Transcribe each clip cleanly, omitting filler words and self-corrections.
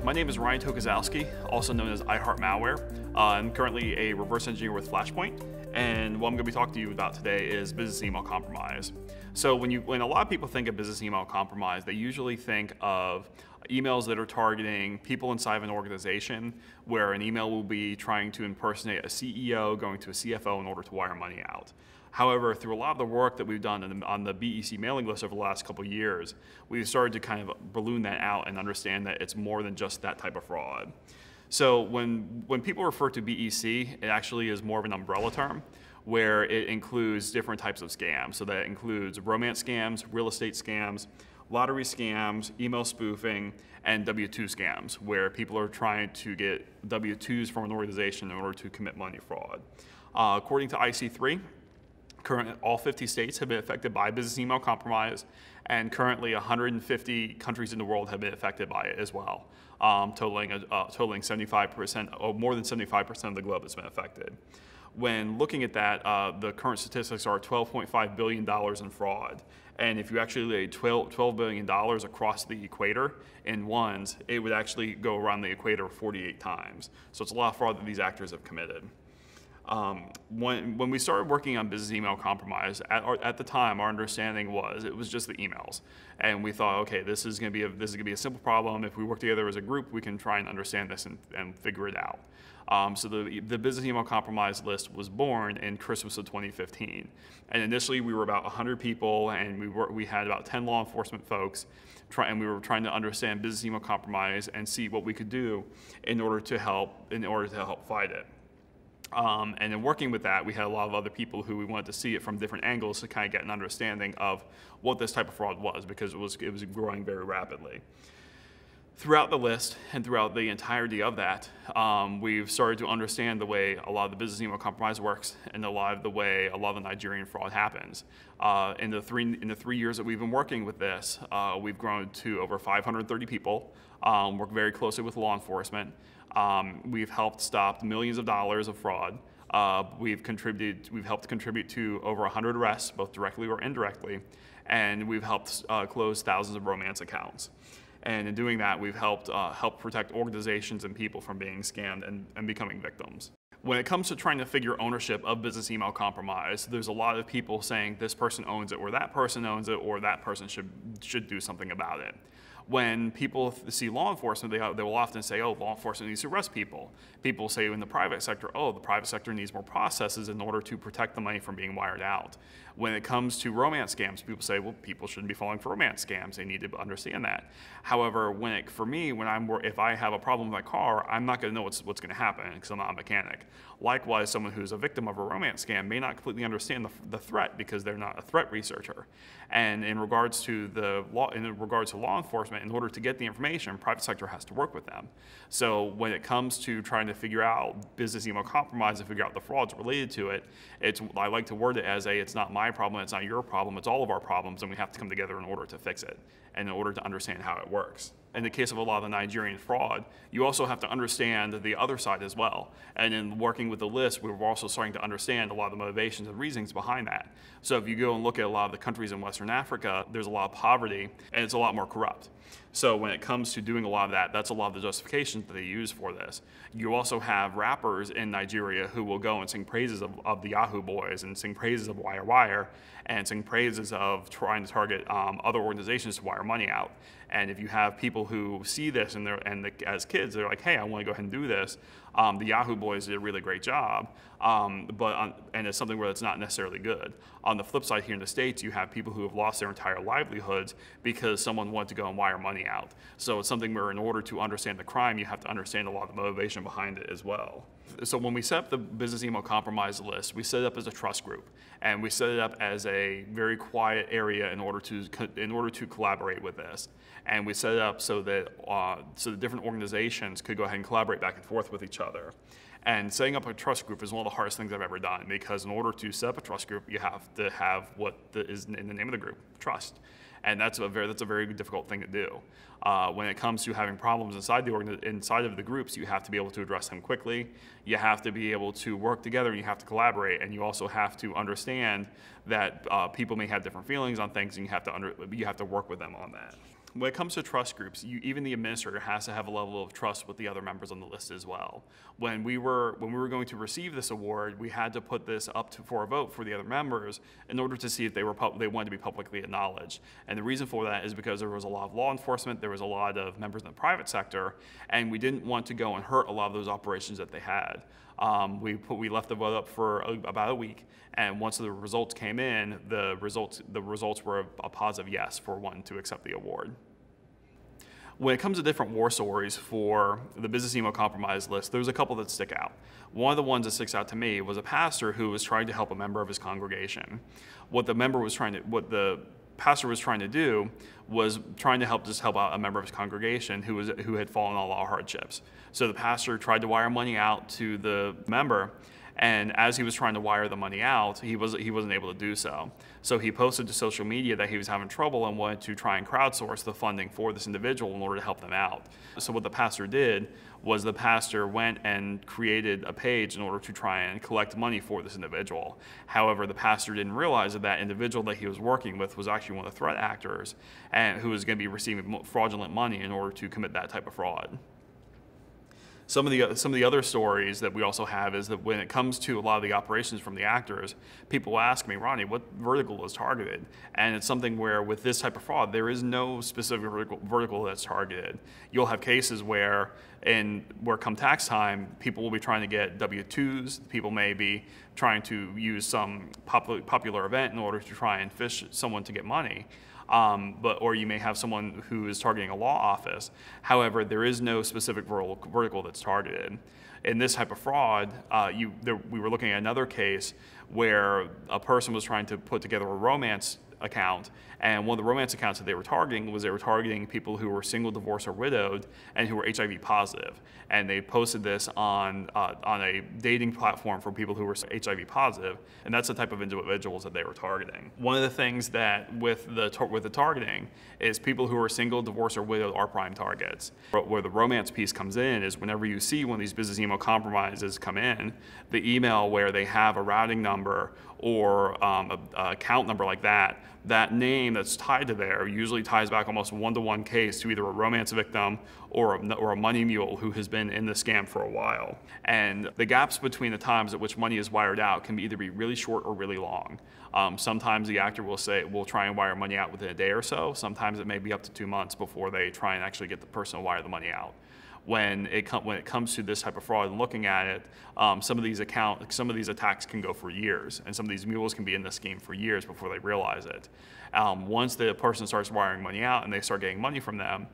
My name is Ronnie Tokazowski, also known as Malware. I'm currently a reverse engineer with Flashpoint, and what I'm going to be talking to you about today is business email compromise. So when a lot of people think of business email compromise, they usually think of emails that are targeting people inside of an organization where an email will be trying to impersonate a CEO going to a CFO in order to wire money out. However, through a lot of the work that we've done on the BEC mailing list over the last couple of years, we've started to kind of balloon that out and understand that it's more than just that type of fraud. So when people refer to BEC, it actually is more of an umbrella term where it includes different types of scams. So that includes romance scams, real estate scams, lottery scams, email spoofing, and W-2 scams, where people are trying to get W-2s from an organization in order to commit money fraud. According to IC3, all 50 states have been affected by business email compromise, and currently 150 countries in the world have been affected by it as well, totaling 75%, or more than 75% of the globe has been affected. When looking at that, the current statistics are $12.5 billion in fraud. And if you actually laid $12 billion across the equator in ones, it would actually go around the equator 48 times. So it's a lot of fraud that these actors have committed. When we started working on business email compromise, at the time, our understanding was it was just the emails, and we thought, okay, this is going to be a simple problem. If we work together as a group, we can try and understand this and figure it out. So the business email compromise list was born in Christmas of 2015, and initially we were about 100 people, and we had about 10 law enforcement folks, and we were trying to understand business email compromise and see what we could do in order to help fight it. And in working with that, we had a lot of other people who we wanted to see it from different angles to kind of get an understanding of what this type of fraud was, because it was growing very rapidly. Throughout the list and throughout the entirety of that, we've started to understand the way a lot of the business email compromise works and the way a lot of the Nigerian fraud happens. In the 3 years that we've been working with this, we've grown to over 530 people, work very closely with law enforcement. We've helped stop millions of dollars of fraud. We've helped contribute to over 100 arrests, both directly or indirectly, and we've helped close thousands of romance accounts. And in doing that, we've helped protect organizations and people from being scammed and becoming victims. When it comes to trying to figure ownership of business email compromise, there's a lot of people saying this person owns it, or that person owns it, or that person should do something about it. When people see law enforcement, they will often say, oh, law enforcement needs to arrest people. People say in the private sector, oh, the private sector needs more processes in order to protect the money from being wired out. When it comes to romance scams, people say, well, people shouldn't be falling for romance scams. They need to understand that. However, if I have a problem with my car, I'm not going to know what's going to happen because I'm not a mechanic. Likewise, someone who's a victim of a romance scam may not completely understand the threat because they're not a threat researcher. And in regards to law enforcement, in order to get the information, private sector has to work with them. So when it comes to trying to figure out business email compromise and figure out the frauds related to it, I like to word it as it's not my problem, it's not your problem, it's all of our problems, and we have to come together in order to fix it and in order to understand how it works. In the case of a lot of the Nigerian fraud, you also have to understand the other side as well. And in working with the list, we were also starting to understand a lot of the motivations and reasons behind that. So if you go and look at a lot of the countries in Western Africa, there's a lot of poverty and it's a lot more corrupt. So when it comes to doing a lot of that, that's a lot of the justifications that they use for this. You also have rappers in Nigeria who will go and sing praises of the Yahoo Boys and sing praises of Wire and sing praises of trying to target other organizations to wire money out. And if you have people who see this as kids, they're like, hey, I want to go ahead and do this. The Yahoo Boys did a really great job, and it's something where it's not necessarily good. On the flip side, here in the States, you have people who have lost their entire livelihoods because someone wanted to go and wire money out. So it's something where in order to understand the crime, you have to understand a lot of the motivation behind it as well. So when we set up the business email compromise list, we set it up as a trust group, and we set it up as a very quiet area in order to collaborate with this. And we set it up so that the different organizations could go ahead and collaborate back and forth with each other. And setting up a trust group is one of the hardest things I've ever done, because in order to set up a trust group, you have to have what is in the name of the group, trust. And that's a very difficult thing to do. When it comes to having problems inside of the groups, you have to be able to address them quickly. You have to be able to work together, and you have to collaborate, and you also have to understand that people may have different feelings on things, and you have to work with them on that. When it comes to trust groups, even the administrator has to have a level of trust with the other members on the list as well. When we were going to receive this award, we had to put this up for a vote for the other members in order to see if they wanted to be publicly acknowledged. And the reason for that is because there was a lot of law enforcement, there was a lot of members in the private sector, and we didn't want to go and hurt a lot of those operations that they had. We left the vote up for about a week, and once the results came in, the results were a positive yes for one to accept the award. When it comes to different war stories for the business email compromise list, there's a couple that stick out. One of the ones that sticks out to me was a pastor who was trying to help a member of his congregation. What the pastor was trying to do was trying to help out a member of his congregation who had fallen on a lot of hardships. So the pastor tried to wire money out to the member, and as he was trying to wire the money out, he wasn't able to do so. So he posted to social media that he was having trouble and wanted to try and crowdsource the funding for this individual in order to help them out. So what the pastor did was the pastor went and created a page in order to try and collect money for this individual. However, the pastor didn't realize that that individual that he was working with was actually one of the threat actors and who was going to be receiving fraudulent money in order to commit that type of fraud. Some of the other stories that we also have is that when it comes to a lot of the operations from the actors, people ask me, Ronnie, what vertical is targeted? And it's something where with this type of fraud, there is no specific vertical that's targeted. You'll have cases where come tax time, people will be trying to get W-2s, people may be trying to use some popular event in order to try and fish someone to get money. Or you may have someone who is targeting a law office. However, there is no specific vertical that's targeted. In this type of fraud, we were looking at another case where a person was trying to put together a romance account, and one of the romance accounts that they were targeting people who were single, divorced, or widowed, and who were HIV positive. And they posted this on a dating platform for people who were HIV positive, and that's the type of individuals that they were targeting. One of the things that with the targeting is people who are single, divorced, or widowed are prime targets. But where the romance piece comes in is whenever you see one of these business email compromises come in, the email where they have a routing number or an account number like that, that name that's tied to there usually ties back almost one-to-one case to either a romance victim or a money mule who has been in the scam for a while. And the gaps between the times at which money is wired out can either be really short or really long. Sometimes the actor will try and wire money out within a day or so. Sometimes it may be up to 2 months before they try and actually get the person to wire the money out. When it comes to this type of fraud and looking at it, some of these attacks can go for years, and some of these mules can be in the scheme for years before they realize it. Once the person starts wiring money out and they start getting money from them,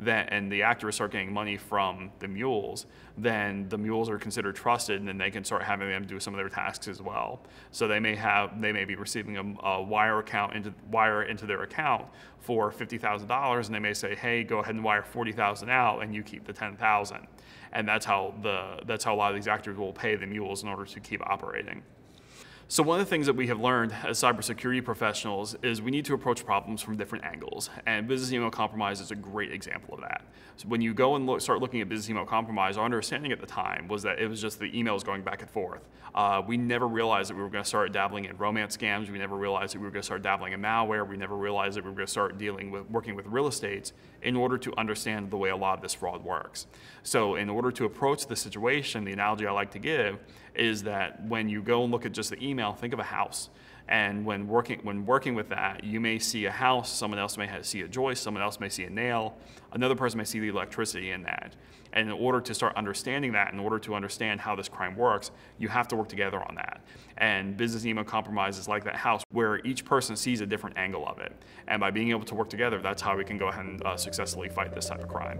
and the actors start getting money from the mules, then the mules are considered trusted, and then they can start having them do some of their tasks as well. So they may be receiving a wire into their account for $50,000, and they may say, hey, go ahead and wire $40,000 out, and you keep the $10,000. And that's how a lot of these actors will pay the mules in order to keep operating. So one of the things that we have learned as cybersecurity professionals is we need to approach problems from different angles, and business email compromise is a great example of that. So when you go and start looking at business email compromise, our understanding at the time was that it was just the emails going back and forth. We never realized that we were going to start dabbling in romance scams. We never realized that we were going to start dabbling in malware. We never realized that we were going to start working with real estates in order to understand the way a lot of this fraud works. So in order to approach the situation, the analogy I like to give is that when you go and look at just the email, think of a house. And when working with that, you may see a house, someone else may see a joist, someone else may see a nail, another person may see the electricity in that. And in order to start understanding that, in order to understand how this crime works, you have to work together on that. And business email compromise is like that house where each person sees a different angle of it. And by being able to work together, that's how we can go ahead and successfully fight this type of crime.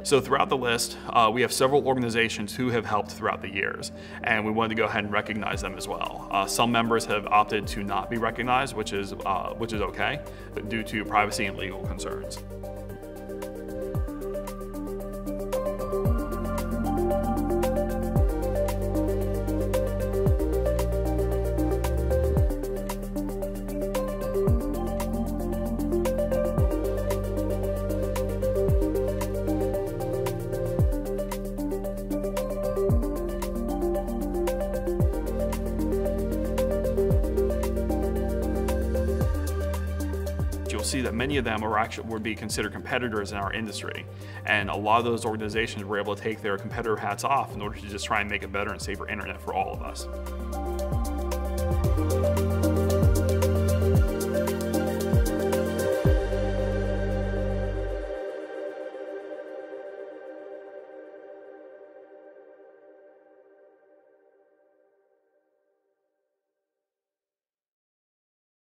So throughout the list, we have several organizations who have helped throughout the years, and we wanted to go ahead and recognize them as well. Some members have opted to not be recognized, which is okay, but due to privacy and legal concerns. see that many of them would be considered competitors in our industry. And a lot of those organizations were able to take their competitor hats off in order to just try and make a better and safer internet for all of us.